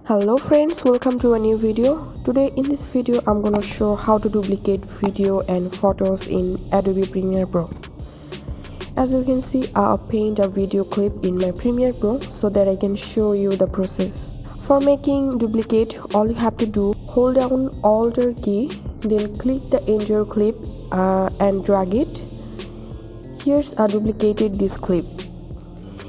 Hello friends, welcome to a new video. Today in this video I'm gonna show how to duplicate video and photos in Adobe Premiere Pro. As you can see, I paint a video clip in my Premiere Pro so that I can show you the process. For making duplicate, all you have to do, hold down Alt key, then click the entire clip and drag it. Here's a duplicated this clip.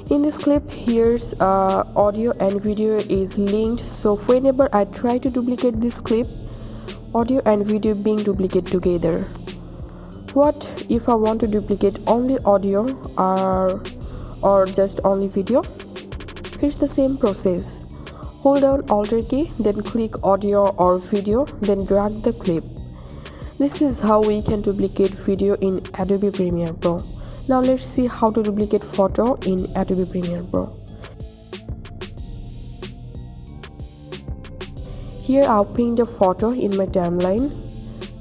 In this clip, here's audio and video is linked, so whenever I try to duplicate this clip, audio and video being duplicated together. What if I want to duplicate only audio or just only video? Here's the same process. Hold down Alt key, then click audio or video, then drag the clip. This is how we can duplicate video in Adobe Premiere Pro. Now let's see how to duplicate photo in Adobe Premiere Pro. Here I'll paint a photo in my timeline.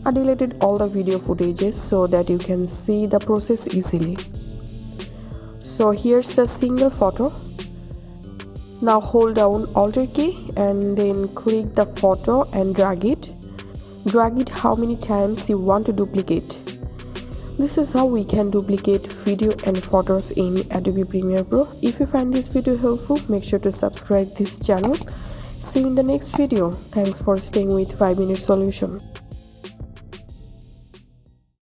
I deleted all the video footages so that you can see the process easily. So here's a single photo. Now hold down Alt key and then click the photo and drag it. Drag it how many times you want to duplicate. This is how we can duplicate video and photos in Adobe Premiere Pro. If you find this video helpful, make sure to subscribe this channel. See you in the next video. Thanks for staying with 5 Minute Solution.